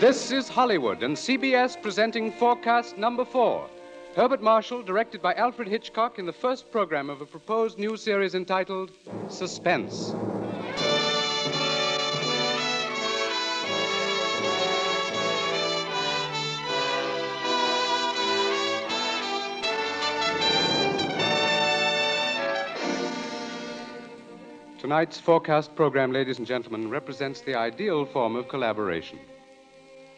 This is Hollywood and CBS presenting Forecast Number 4. Herbert Marshall, directed by Alfred Hitchcock in the first program of a proposed new series entitled Suspense. Tonight's Forecast program, ladies and gentlemen, represents the ideal form of collaboration.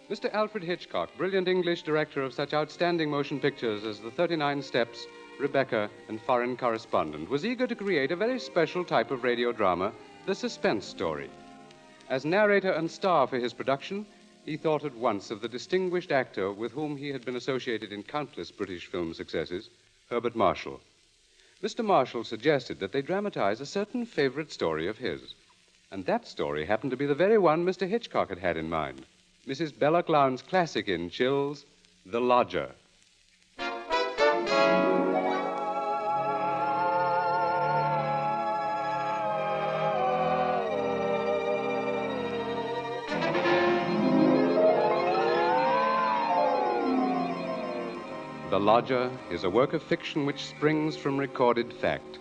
Mr. Alfred Hitchcock, brilliant English director of such outstanding motion pictures as The 39 Steps, Rebecca, and Foreign Correspondent, was eager to create a very special type of radio drama, the suspense story. As narrator and star for his production, he thought at once of the distinguished actor with whom he had been associated in countless British film successes, Herbert Marshall. Mr. Marshall suggested that they dramatize a certain favorite story of his. And that story happened to be the very one Mr. Hitchcock had in mind. Mrs. Belloc Lowndes' classic in Chills, The Lodger. The Lodger is a work of fiction which springs from recorded fact.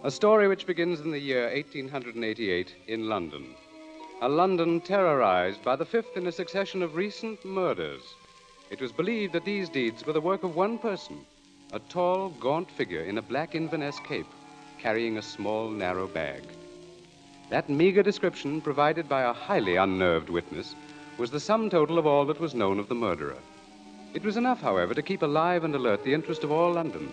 A story which begins in the year 1888 in London. A London terrorized by the fifth in a succession of recent murders. It was believed that these deeds were the work of one person, a tall, gaunt figure in a black Inverness cape, carrying a small, narrow bag. That meager description, provided by a highly unnerved witness, was the sum total of all that was known of the murderer. It was enough, however, to keep alive and alert the interest of all London,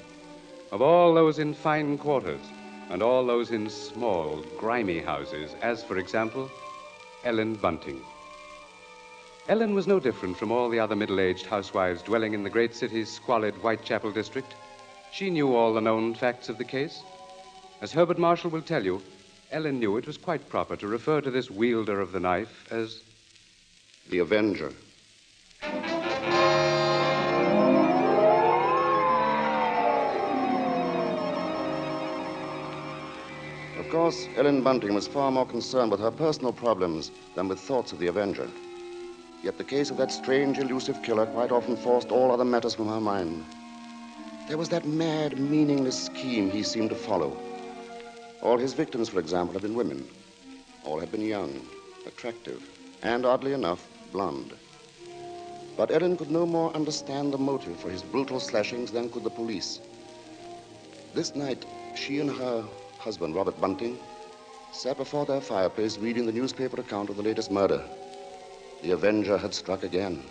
of all those in fine quarters, and all those in small, grimy houses, as, for example, Ellen Bunting. Ellen was no different from all the other middle-aged housewives dwelling in the great city's squalid Whitechapel district. She knew all the known facts of the case. As Herbert Marshall will tell you, Ellen knew it was quite proper to refer to this wielder of the knife as the Avenger. Of course, Ellen Bunting was far more concerned with her personal problems than with thoughts of the Avenger. Yet the case of that strange, elusive killer quite often forced all other matters from her mind. There was that mad, meaningless scheme he seemed to follow. All his victims, for example, had been women. All had been young, attractive, and, oddly enough, blonde. But Ellen could no more understand the motive for his brutal slashings than could the police. This night, she and her husband, Robert Bunting, sat before their fireplace reading the newspaper account of the latest murder. The Avenger had struck again.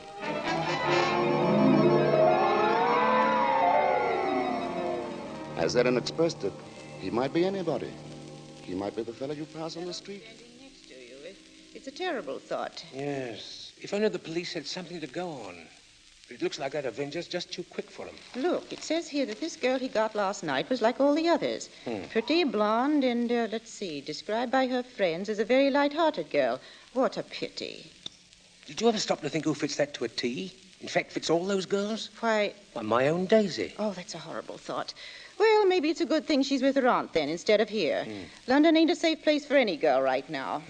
As Ellen expressed it, he might be anybody. He might be the fellow you pass on the street. Standing next to you. It's a terrible thought. Yes. If only the police had something to go on. But it looks like that Avenger's just too quick for him. Look, it says here that this girl he got last night was like all the others. Pretty, blonde, and, described by her friends as a very light-hearted girl. What a pity. Did you ever stop to think who fits that to a T? In fact, fits all those girls? Why, my own Daisy. Oh, that's a horrible thought. Well, maybe it's a good thing she's with her aunt, then, instead of here. London ain't a safe place for any girl right now.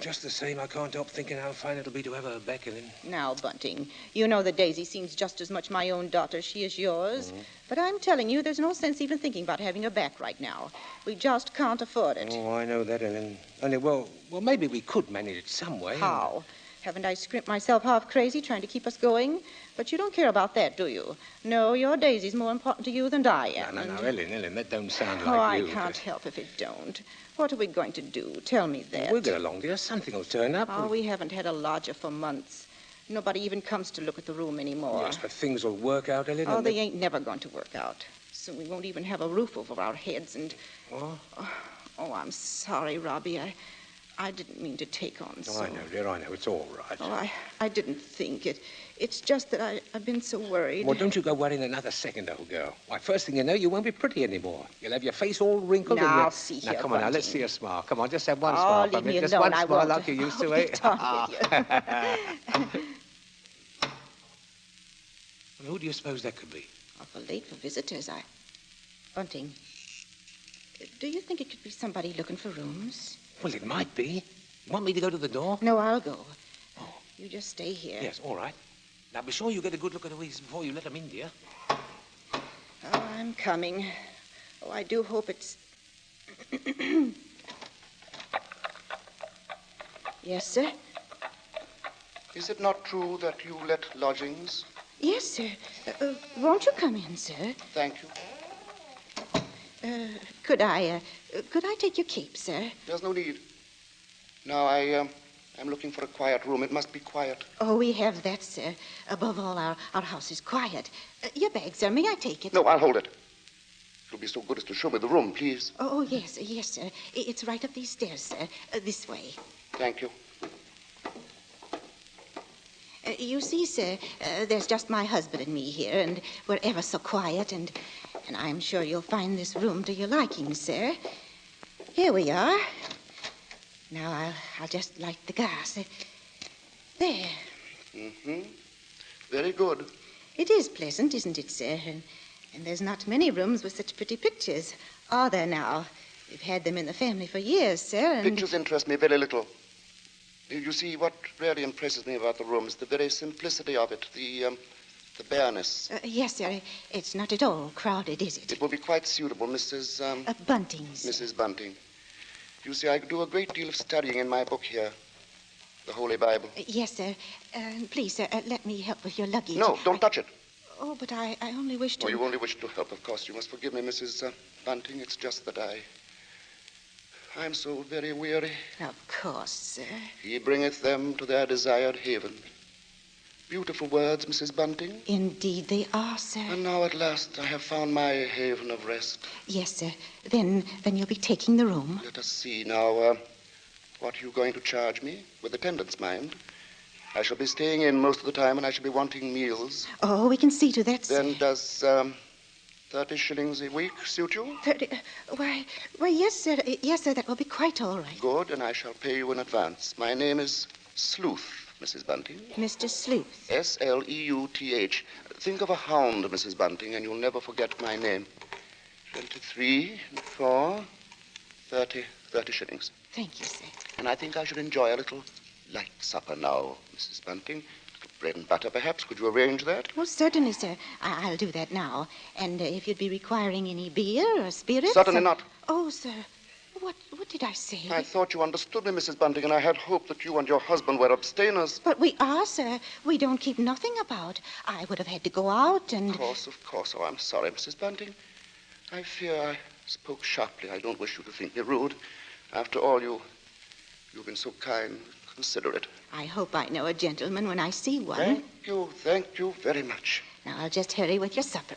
Just the same, I can't help thinking how fine it'll be to have her back in. Now, Bunting, you know that Daisy seems just as much my own daughter as she is yours. But I'm telling you, there's no sense even thinking about having her back right now. We just can't afford it. Oh, I know that, Ellen. Only, well, maybe we could manage it some way. How? Haven't I scrimped myself half crazy trying to keep us going? But you don't care about that, do you? No, your Daisy's more important to you than I am. No, Ellen, that don't sound like you. Oh, I can't help if it don't. What are we going to do? Tell me that. We'll get along, dear. Something will turn up. Oh, we haven't had a lodger for months. Nobody even comes to look at the room anymore. Yes, but things will work out, Ellen. Oh, they ain't never going to work out. Soon we won't even have a roof over our heads and... What? Oh, I'm sorry, Robbie. I didn't mean to take on so... I know, dear, I know. It's all right. Oh, I didn't think it. It's just that I've been so worried. Well, don't you go worrying another second, old girl. Why, first thing you know, you won't be pretty anymore. You'll have your face all wrinkled and Now, see here, Now, come on, now, let's see a smile. Come on, just have one smile. Leave me just alone. one I smile won't. like you used to, eh? Who do you suppose that could be? Awful late for visitors. Bunting, do you think it could be somebody looking for rooms? Well, it might be. Want me to go to the door? No, I'll go. You just stay here. Yes, all right. Now, be sure you get a good look at Louise before you let them in, dear. Oh, I'm coming. Oh, I do hope it's... Yes, sir? Is it not true that you let lodgings? Yes, sir. Won't you come in, sir? Thank you. Could I take your cape, sir? There's no need. Now, I'm looking for a quiet room. It must be quiet. Oh, we have that, sir. Above all, our house is quiet. Your bag, sir. May I take it? No, I'll hold it. You'll be so good as to show me the room, please. Oh, yes, sir. It's right up these stairs, sir. This way. Thank you. You see, sir, there's just my husband and me here, and we're ever so quiet, and I'm sure you'll find this room to your liking, sir. Here we are. Now, I'll just light the gas. There. Mm-hmm. Very good. It is pleasant, isn't it, sir? And there's not many rooms with such pretty pictures, are there now? We've had them in the family for years, sir, and... Pictures interest me very little. You see, what really impresses me about the room is the very simplicity of it, the bareness. Yes, sir. It's not at all crowded, is it? It will be quite suitable, Mrs. Bunting's. Mrs. Bunting. You see, I do a great deal of studying in my book here, the Holy Bible. Yes, sir. Please, sir, let me help with your luggage. No, don't touch it. Oh, but I only wish to... Oh, you only wish to help, of course. You must forgive me, Mrs. Bunting. It's just that I'm so very weary. Of course, sir. He bringeth them to their desired haven. Beautiful words, Mrs. Bunting. Indeed they are, sir. And now at last I have found my haven of rest. Yes, sir. Then you'll be taking the room. Let us see now. What are you going to charge me? With attendance, mind. I shall be staying in most of the time, and I shall be wanting meals. Oh, we can see to that, sir. Then does 30 shillings a week suit you? 30... Why, yes, sir. Yes, sir, that will be quite all right. Good, and I shall pay you in advance. My name is Sleuth, Mrs. Bunting. Mr. Sleuth. Sleuth. Think of a hound, Mrs. Bunting, and you'll never forget my name. 23, 4, 30 shillings. Thank you, sir. And I think I should enjoy a little light supper now, Mrs. Bunting. A little bread and butter, perhaps. Could you arrange that? Oh, certainly, sir. I'll do that now. And if you'd be requiring any beer or spirits... Certainly not. Oh, sir. What did I say? I thought you understood me, Mrs. Bunting, and I had hoped that you and your husband were abstainers. But we are, sir. We don't keep nothing about. I would have had to go out and... Of course. Oh, I'm sorry, Mrs. Bunting. I fear I spoke sharply. I don't wish you to think me rude. After all, you've been so kind, considerate. I hope I know a gentleman when I see one. Thank you very much. Now, I'll just hurry with your supper.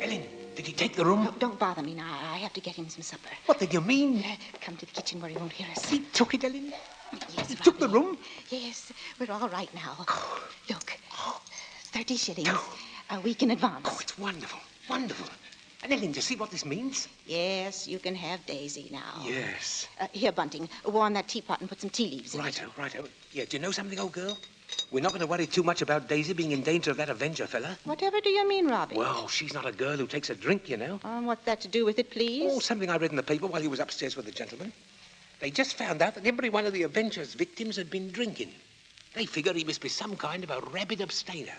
Ellen, did he take the room? No, don't bother me now. I have to get him some supper. What did you mean? Come to the kitchen where he won't hear us. He took it, Ellen? Yes, He took the Bobby. room? Yes, we're all right now. Look, 30 shillings. A week in advance. Oh, it's wonderful, wonderful. And Ellen, do you see what this means? Yes, you can have Daisy now. Yes. Here, Bunting, warm that teapot and put some tea leaves in it. Righto. Yeah, do you know something, old girl? We're not going to worry too much about Daisy being in danger of that Avenger fella. Whatever do you mean, Robbie? Well, she's not a girl who takes a drink, you know. What's that to do with it, please? Oh, something I read in the paper while he was upstairs with the gentleman. They just found out that every one of the Avenger's victims had been drinking. They figure he must be some kind of a rabid abstainer.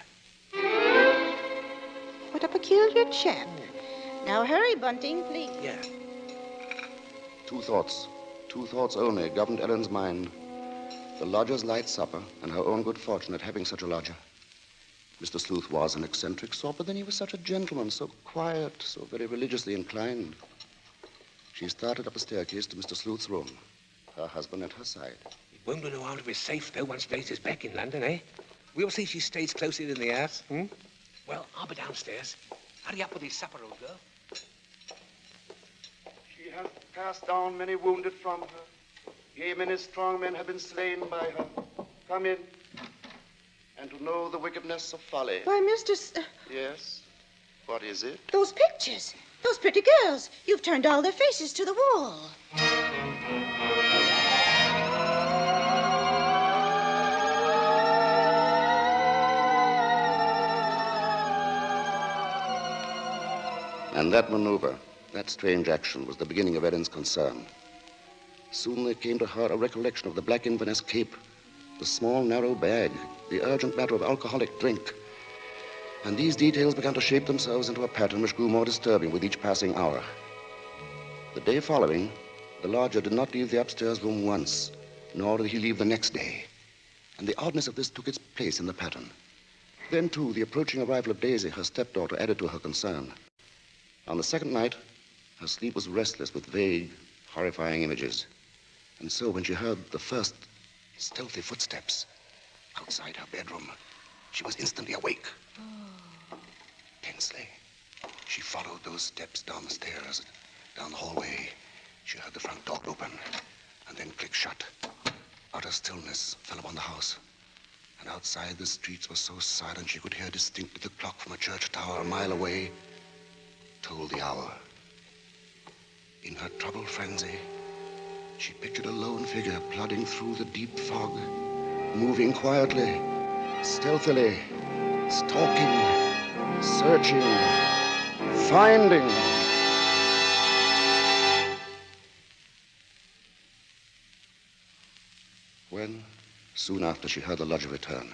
What a peculiar chap. Now hurry, Bunting, please. Yeah. Two thoughts only governed Ellen's mind. The lodger's light supper and her own good fortune at having such a lodger. Mr. Sleuth was an eccentric sort, but then he was such a gentleman, so quiet, so very religiously inclined. She started up a staircase to Mr. Sleuth's room, her husband at her side. It won't do no harm to be safe, though, once Daisy's back in London, eh? We'll see she stays close in the house, Well, I'll be downstairs. Hurry up with his supper, old girl. She has cast down many wounded from her. Yea, many strong men have been slain by her. Come in, and to know the wickedness of folly. Why, Mr. Yes? What is it? Those pictures. Those pretty girls. You've turned all their faces to the wall. And that maneuver, that strange action, was the beginning of Ellen's concern. Soon there came to her a recollection of the black Inverness cape, the small, narrow bag, the urgent matter of alcoholic drink. And these details began to shape themselves into a pattern which grew more disturbing with each passing hour. The day following, the lodger did not leave the upstairs room once, nor did he leave the next day. And the oddness of this took its place in the pattern. Then, too, the approaching arrival of Daisy, her stepdaughter, added to her concern. On the second night, her sleep was restless with vague, horrifying images. And so when she heard the first stealthy footsteps outside her bedroom, she was instantly awake. Tensely, she followed those steps down the stairs, down the hallway. She heard the front door open and then click shut. Utter stillness fell upon the house. And outside, the streets were so silent she could hear distinctly the clock from a church tower a mile away tolled the hour. In her troubled frenzy, she pictured a lone figure plodding through the deep fog, moving quietly, stealthily, stalking, searching, finding. When, soon after she heard the lodger return,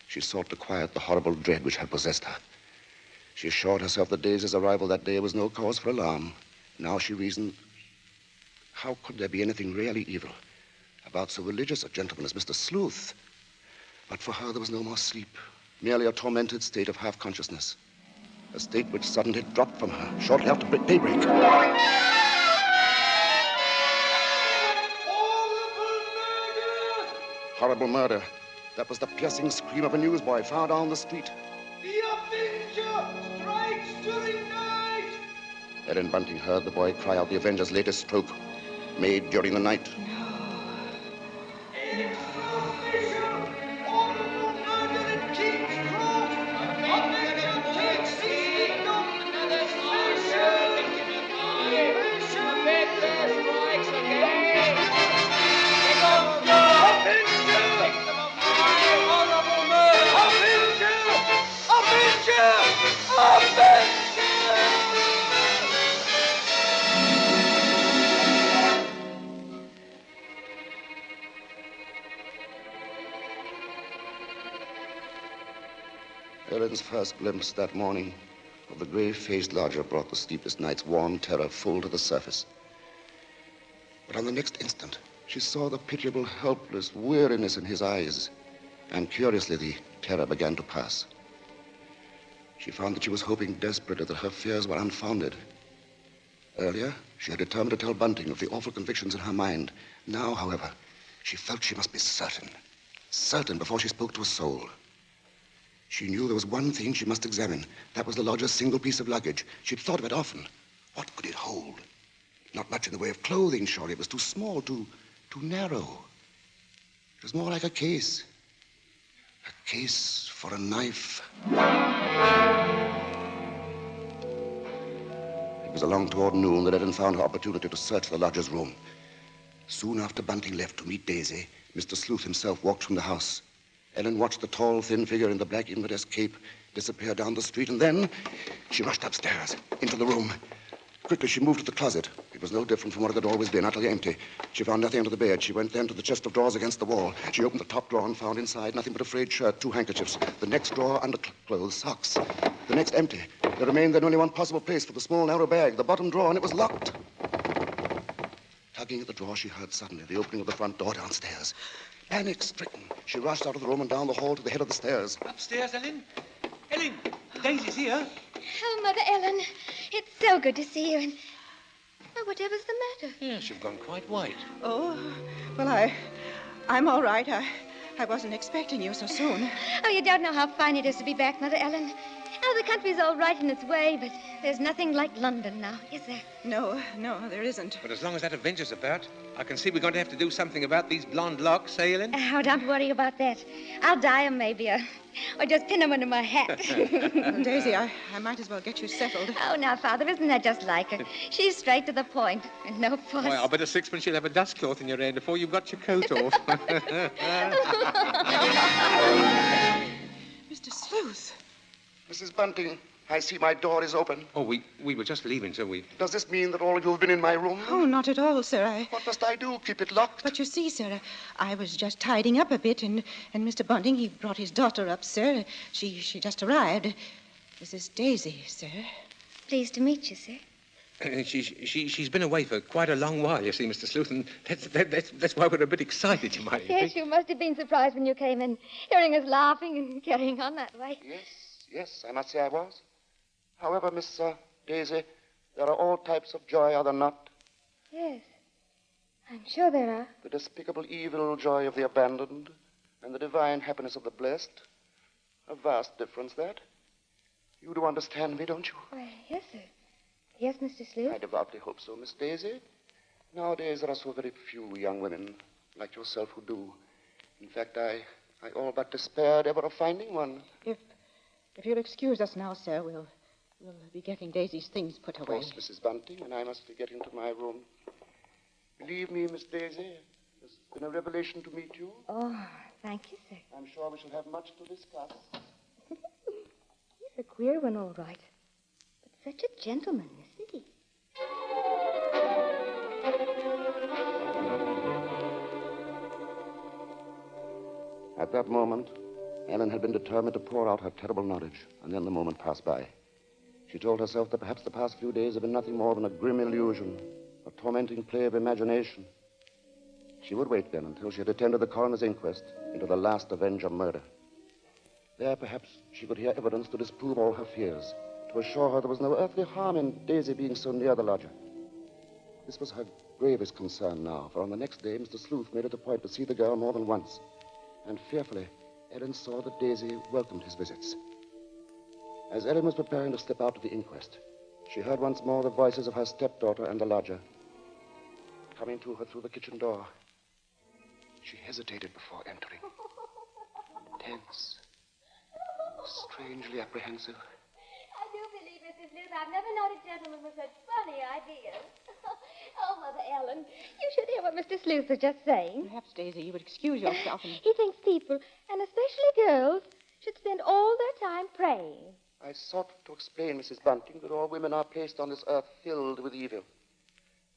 she sought to quiet the horrible dread which had possessed her. She assured herself that Daisy's arrival that day was no cause for alarm. Now she reasoned, how could there be anything really evil about so religious a gentleman as Mr. Sleuth? But for her there was no more sleep, merely a tormented state of half-consciousness, a state which suddenly dropped from her shortly after daybreak. Horrible murder. That was the piercing scream of a newsboy far down the street. The Avenger strikes during night! Ellen Bunting heard the boy cry out the Avenger's latest stroke, made during the night. Information! Horrible murder in King's Cross! Avenger takes his victim! Another strikes again! Ellen's first glimpse that morning of the grave-faced lodger brought the sleepless night's warm terror full to the surface. But on the next instant, she saw the pitiable, helpless weariness in his eyes, and curiously, the terror began to pass. She found that she was hoping desperately that her fears were unfounded. Earlier, she had determined to tell Bunting of the awful convictions in her mind. Now, however, she felt she must be certain before she spoke to a soul. She knew there was one thing she must examine. That was the lodger's single piece of luggage. She'd thought of it often. What could it hold? Not much in the way of clothing, surely. It was too small, too narrow. It was more like a case. A case for a knife. It was along toward noon that Ellen found her opportunity to search the lodger's room. Soon after Bunting left to meet Daisy, Mr. Sleuth himself walked from the house. Ellen watched the tall, thin figure in the black Inverness cape disappear down the street, and then she rushed upstairs, into the room. Quickly, she moved to the closet. It was no different from what it had always been, utterly empty. She found nothing under the bed. She went then to the chest of drawers against the wall. She opened the top drawer and found inside nothing but a frayed shirt, 2 handkerchiefs. The next drawer, underclothes, socks. The next empty. There remained then only one possible place for the small, narrow bag, the bottom drawer, and it was locked. Tugging at the drawer, she heard suddenly the opening of the front door downstairs. Panic-stricken, she rushed out of the room and down the hall to the head of the stairs. Upstairs, Ellen? Ellen, Daisy's here. Oh, Mother Ellen, it's so good to see you. And whatever's the matter? Yes, you've gone quite white. Oh, well, I'm all right. I wasn't expecting you so soon. Oh, you don't know how fine it is to be back, Mother Ellen. Oh, the country's all right in its way, but there's nothing like London now, is there? No, there isn't. But as long as that Avenger's about, I can see we're going to have to do something about these blonde locks, eh, Ellen? Oh, don't worry about that. I'll dye 'em maybe, or just pin 'em under my hat. Well, Daisy, I might as well get you settled. Oh, now, Father, isn't that just like her? She's straight to the point, and no fuss. Why, I'll bet a sixpence you'll have a dust cloth in your hand before you've got your coat off. Mr. Sleuth. Mrs. Bunting, I see my door is open. Oh, we were just leaving, so we... Does this mean that all of you have been in my room? Oh, not at all, sir. What must I do? Keep it locked? But you see, sir, I was just tidying up a bit, and Mr. Bunting, he brought his daughter up, sir. She just arrived. This is Daisy, sir. Pleased to meet you, sir. She's been away for quite a long while, you see, Mr. Sleuth, and that's why we're a bit excited, you might Yes, think. you must have been surprised when you came in, hearing us laughing and carrying on that way. Yes, I must say I was. However, Miss Daisy, there are all types of joy, are there not? Yes, I'm sure there are. The despicable evil joy of the abandoned and the divine happiness of the blessed. A vast difference, that. You do understand me, don't you? Why, yes, sir. Yes, Mr. I Sleuth. devoutly hope so, Miss Daisy. Nowadays, there are so very few young women like yourself who do. In fact, I all but despaired ever of finding one. If you'll excuse us now, sir, we'll be getting Daisy's things put Of away. course, Mrs. Bunting, and I must be getting to my room. Believe me, Miss Daisy, it's been a revelation to meet you. Oh, thank you, sir. I'm sure we shall have much to discuss. He's a queer one, all right. But such a gentleman, isn't he? At that moment, Ellen had been determined to pour out her terrible knowledge, and then the moment passed by. She told herself that perhaps the past few days had been nothing more than a grim illusion, a tormenting play of imagination. She would wait then until she had attended the coroner's inquest into the last Avenger murder. There, perhaps, she could hear evidence to disprove all her fears, to assure her there was no earthly harm in Daisy being so near the lodger. This was her gravest concern now, for on the next day, Mr. Sleuth made it a point to see the girl more than once. And fearfully, Ellen saw that Daisy welcomed his visits. As Ellen was preparing to step out to the inquest, she heard once more the voices of her stepdaughter and the lodger coming to her through the kitchen door. She hesitated before entering, tense, strangely apprehensive. I do believe, Mr. Sleuth, I've never known a gentleman with such funny ideas. Oh, Mother Ellen, you should hear what Mr. Sleuth was just saying. Perhaps, Daisy, you would excuse yourself and... He thinks people, and especially girls, should spend all their time praying. I sought to explain, Mrs. Bunting, that all women are placed on this earth filled with evil.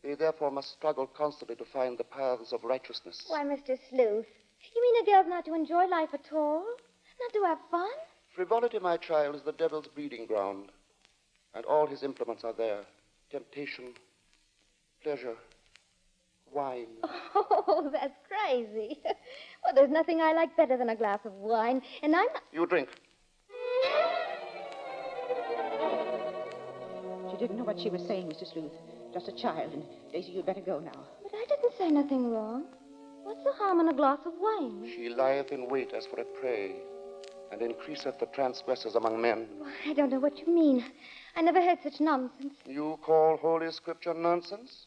They therefore must struggle constantly to find the paths of righteousness. Why, Mr. Sleuth, you mean a girl's not to enjoy life at all? Not to have fun? Frivolity, my child, is the devil's breeding ground, and all his implements are there. Temptation, pleasure, wine. Oh, that's crazy. Well, there's nothing I like better than a glass of wine, and I'm not... You drink. She didn't know what she was saying, Mr. Sleuth. Just a child, and Daisy, you'd better go now. But I didn't say nothing wrong. What's the harm in a glass of wine? She lieth in wait as for a prey, and increaseth the transgressors among men. Well, I don't know what you mean. I never heard such nonsense. You call Holy Scripture nonsense?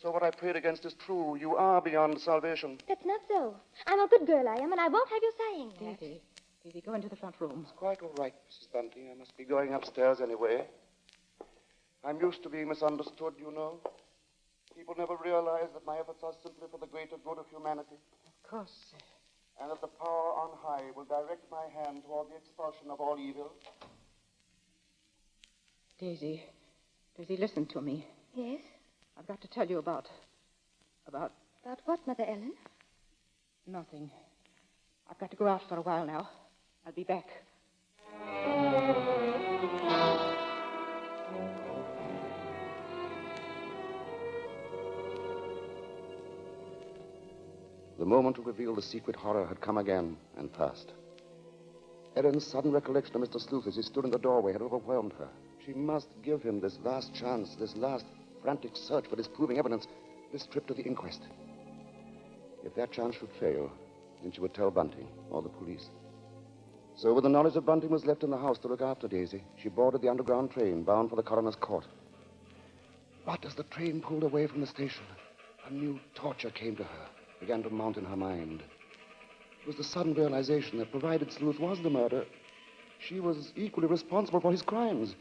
So what I prayed against is true. You are beyond salvation. That's not so. I'm a good girl, I am, and I won't have you saying that. Daisy, go into the front room. It's quite all right, Mrs. Bunting. I must be going upstairs anyway. I'm used to being misunderstood, you know. People never realize that my efforts are simply for the greater good of humanity. Of course, sir. And that the power on high will direct my hand toward the expulsion of all evil. Daisy, listen to me. Yes? I've got to tell you about... About what, Mother Ellen? Nothing. I've got to go out for a while now. I'll be back. The moment to reveal the secret horror had come again and passed. Ellen's sudden recollection of Mr. Sleuth as he stood in the doorway had overwhelmed her. She must give him this last chance, this last frantic search for disproving evidence, this trip to the inquest. If that chance should fail, then she would tell Bunting or the police. So with the knowledge that Bunting was left in the house to look after Daisy, she boarded the underground train bound for the coroner's court. But as the train pulled away from the station, a new torture came to her, began to mount in her mind. It was the sudden realization that provided Sleuth was the murderer, she was equally responsible for his crimes.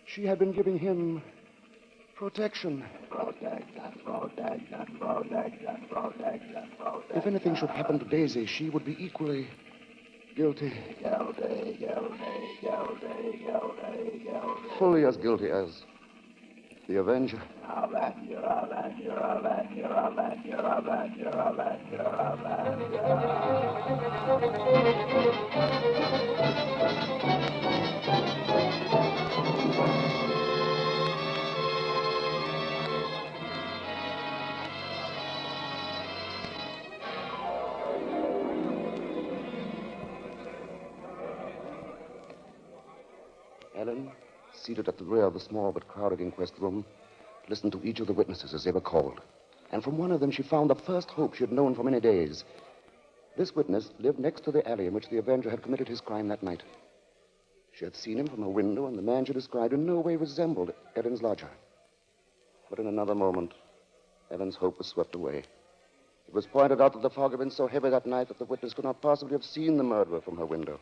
She had been giving him protection. If anything should happen to Daisy, she would be equally guilty. Guilty. Fully as guilty as the Avenger. Ellen, seated at the rear of the small but crowded inquest room, listened to each of the witnesses as they were called. And from one of them she found the first hope she had known for many days. This witness lived next to the alley in which the Avenger had committed his crime that night. She had seen him from her window, and the man she described in no way resembled Ellen's lodger. But in another moment, Ellen's hope was swept away. It was pointed out that the fog had been so heavy that night that the witness could not possibly have seen the murderer from her window.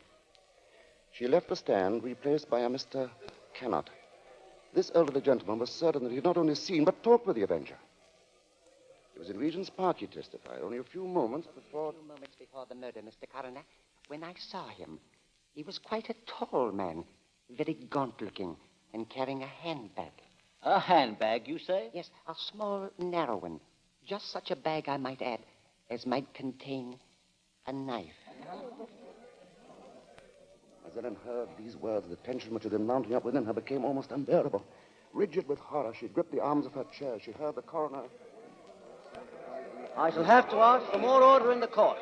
She left the stand, replaced by a Mr. Cannot. This elderly gentleman was certain that he had not only seen, but talked with the Avenger. It was in Regent's Park, he testified, only a few moments before the murder, Mr. Coroner. When I saw him, he was quite a tall man, very gaunt-looking, and carrying a handbag. A handbag, you say? Yes, a small, narrow one. Just such a bag, I might add, as might contain a knife. As Ellen heard these words, the tension which had been mounting up within her became almost unbearable. Rigid with horror, she gripped the arms of her chair. She heard the coroner. I shall have to ask for more order in the court.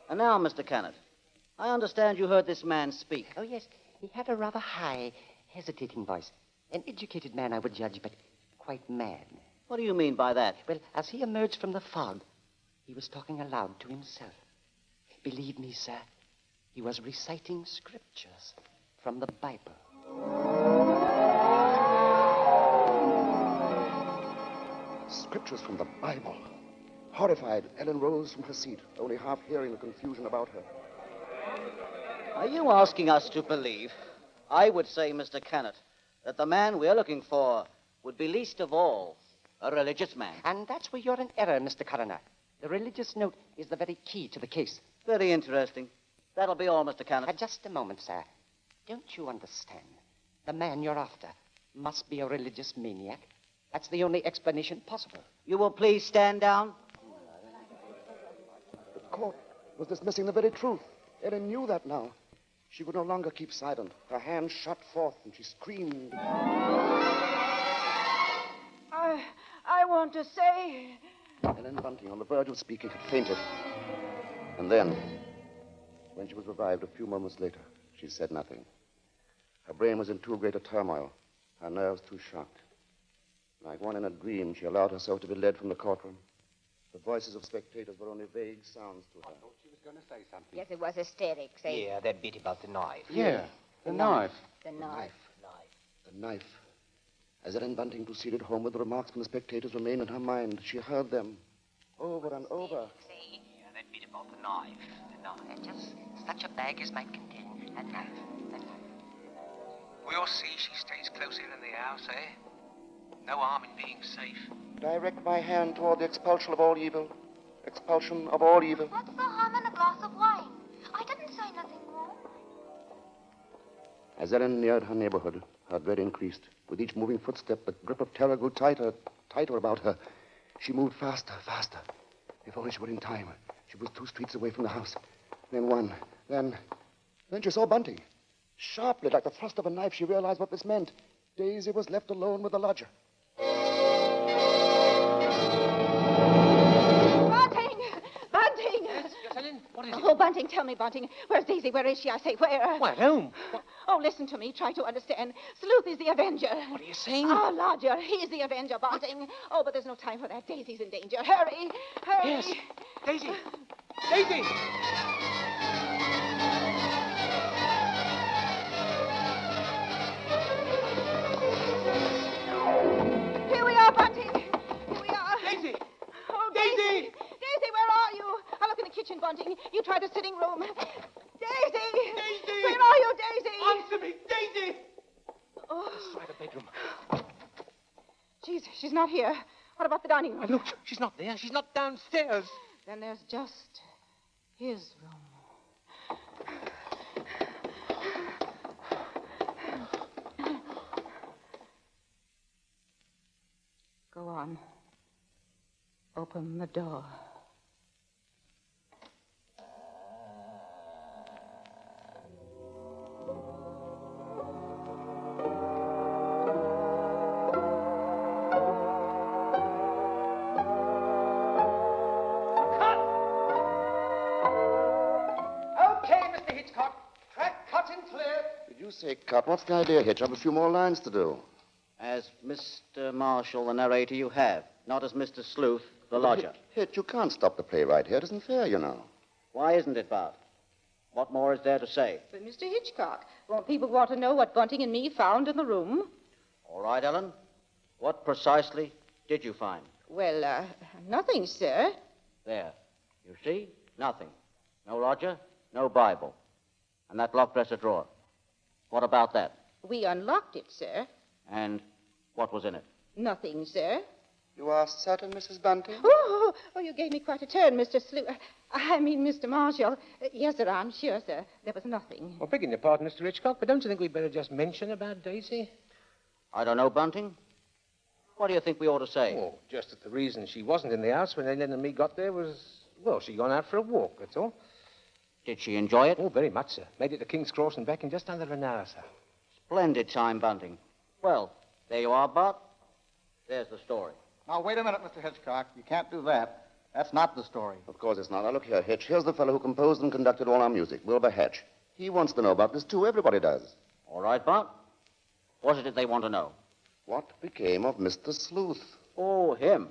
And now, Mr. Cannot, I understand you heard this man speak. Oh, yes, he had a rather high, hesitating voice. An educated man, I would judge, but quite mad. What do you mean by that? Well, as he emerged from the fog, he was talking aloud to himself. Believe me, sir, he was reciting scriptures from the Bible. Scriptures from the Bible. Horrified, Ellen rose from her seat, only half hearing the confusion about her. Are you asking us to believe, I would say, Mr. Cannot, that the man we're looking for would be least of all a religious man? And that's where you're in error, Mr. Coroner. The religious note is the very key to the case. Very interesting. That'll be all, Mr. Cannot. Just a moment, sir. Don't you understand? The man you're after must be a religious maniac. That's the only explanation possible. You will please stand down. The court was dismissing the very truth. Ellen knew that now. She could no longer keep silent. Her hands shot forth, and she screamed. I want to say... Ellen Bunting, on the verge of speaking, had fainted. And then, when she was revived a few moments later, she said nothing. Her brain was in too great a turmoil, her nerves too shocked. Like one in a dream, she allowed herself to be led from the courtroom. The voices of spectators were only vague sounds to her. I thought she was going to say something. Yes, it was hysterics, eh? Yeah, that bit about the knife. Yeah, the knife. The knife. The knife. As Ellen Bunting proceeded homeward, the remarks from the spectators remained in her mind. She heard them over and over. Yeah, that bit about the knife. And just such a bag as might contain a knife. We'll see she stays close in the house, eh? No harm in being safe. Direct my hand toward the expulsion of all evil. Expulsion of all evil. What's the harm in a glass of wine? I didn't say nothing wrong. As Ellen neared her neighborhood, her dread increased. With each moving footstep, the grip of terror grew tighter, tighter about her. She moved faster, faster. If only she were in time. She was 2 streets away from the house. Then one. Then she saw Bunting. Sharply, like the thrust of a knife, she realized what this meant. Daisy was left alone with the lodger. Bunting! Yes, Ellen? What is it? Oh, Bunting, tell me, Bunting. Where's Daisy? Where is she? I say, where? Why, at home. Oh, listen to me. Try to understand. Sleuth is the Avenger. What are you saying? Our lodger. He's the Avenger, Bunting. Oh, but there's no time for that. Daisy's in danger. Hurry! Hurry! Yes. Daisy! Daisy! Here we are, Bunting. Here we are. Daisy! Oh, Daisy! Daisy, where are you? I'll look in the kitchen, Bunting. You try the sitting room. Daisy! Daisy! Where are you, Daisy? Answer me! Daisy! Oh, Try the bedroom. she's not here. What about the dining room? Look, she's not there. She's not downstairs. Then there's just his room. Go on. Open the door. Okay, Mr. Hitchcock. Track cut and clear. Did you say cut? What's the idea, Hitch? I've a few more lines to do. As Mr. Marshall, the narrator, you have, not as Mr. Sleuth, the lodger. Hitch, you can't stop the play right here. It isn't fair, you know. Why isn't it, Bart? What more is there to say? But, Mr. Hitchcock, won't people want to know what Bunting and me found in the room? All right, Ellen. What precisely did you find? Well, nothing, sir. There. You see? Nothing. No lodger, no Bible. And that locked dresser drawer. What about that? We unlocked it, sir. And what was in it? Nothing, sir. You are certain, Mrs. Bunting? Oh, you gave me quite a turn, Mr. Mr. Marshall. Yes, sir, I'm sure, sir. There was nothing. Well, begging your pardon, Mr. Hitchcock, but don't you think we'd better just mention about Daisy? I don't know, Bunting. What do you think we ought to say? Oh, just that the reason she wasn't in the house when Ellen and me got there was, well, she'd gone out for a walk, that's all. Did she enjoy it? Oh, very much, sir. Made it to King's Cross and back in just under an hour, sir. Splendid time, Bunting. Well, there you are, Bart. There's the story. Now, wait a minute, Mr. Hitchcock. You can't do that. That's not the story. Of course it's not. Now, look here, Hitch. Here's the fellow who composed and conducted all our music, Wilbur Hatch. He wants to know about this, too. Everybody does. All right, Bart. What is it they want to know? What became of Mr. Sleuth? Oh, him.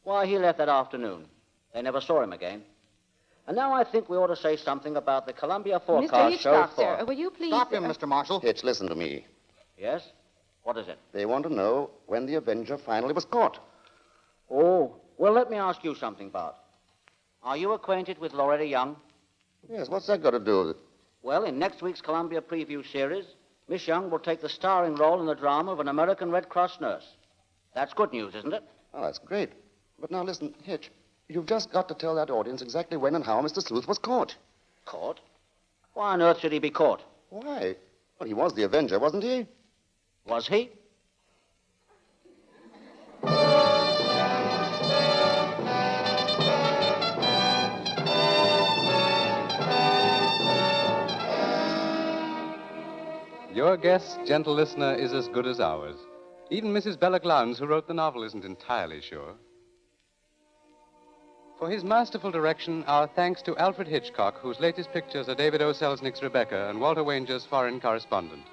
Why, he left that afternoon. They never saw him again. And now I think we ought to say something about the Columbia Mr. forecast show Hitchcock, for... sir, will you please... Stop him, Mr. Marshall. Hitch, listen to me. Yes? What is it? They want to know when the Avenger finally was caught. Oh, well, let me ask you something, Bart. Are you acquainted with Loretta Young? Yes, what's that got to do with it? Well, in next week's Columbia Preview series, Miss Young will take the starring role in the drama of an American Red Cross nurse. That's good news, isn't it? Oh, that's great. But now listen, Hitch, you've just got to tell that audience exactly when and how Mr. Sleuth was caught. Caught? Why on earth should he be caught? Why? Well, he was the Avenger, wasn't he? Was he? Your guess, gentle listener, is as good as ours. Even Mrs. Belloc Lowndes, who wrote the novel, isn't entirely sure. For his masterful direction, our thanks to Alfred Hitchcock, whose latest pictures are David O. Selznick's Rebecca and Walter Wanger's Foreign Correspondent.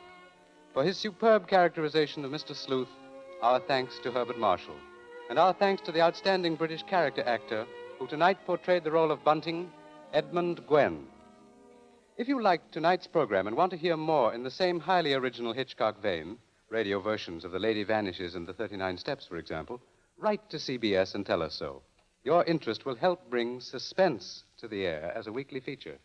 For his superb characterization of Mr. Sleuth, our thanks to Herbert Marshall. And our thanks to the outstanding British character actor who tonight portrayed the role of Bunting, Edmund Gwen. If you liked tonight's program and want to hear more in the same highly original Hitchcock vein, radio versions of The Lady Vanishes and The 39 Steps, for example, write to CBS and tell us so. Your interest will help bring Suspense to the air as a weekly feature.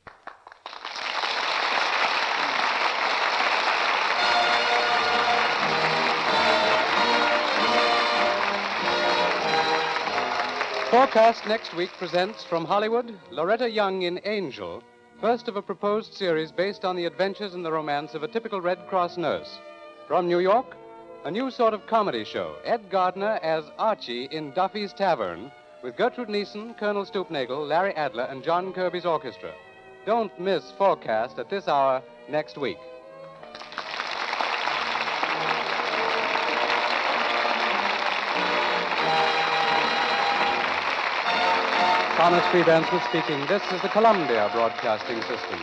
Forecast next week presents from Hollywood, Loretta Young in Angel, first of a proposed series based on the adventures and the romance of a typical Red Cross nurse. From New York, a new sort of comedy show, Ed Gardner as Archie in Duffy's Tavern, with Gertrude Neeson, Colonel Stoopnagle, Larry Adler, and John Kirby's orchestra. Don't miss Forecast at this hour next week. Thomas Freebanson speaking. This is the Columbia Broadcasting System.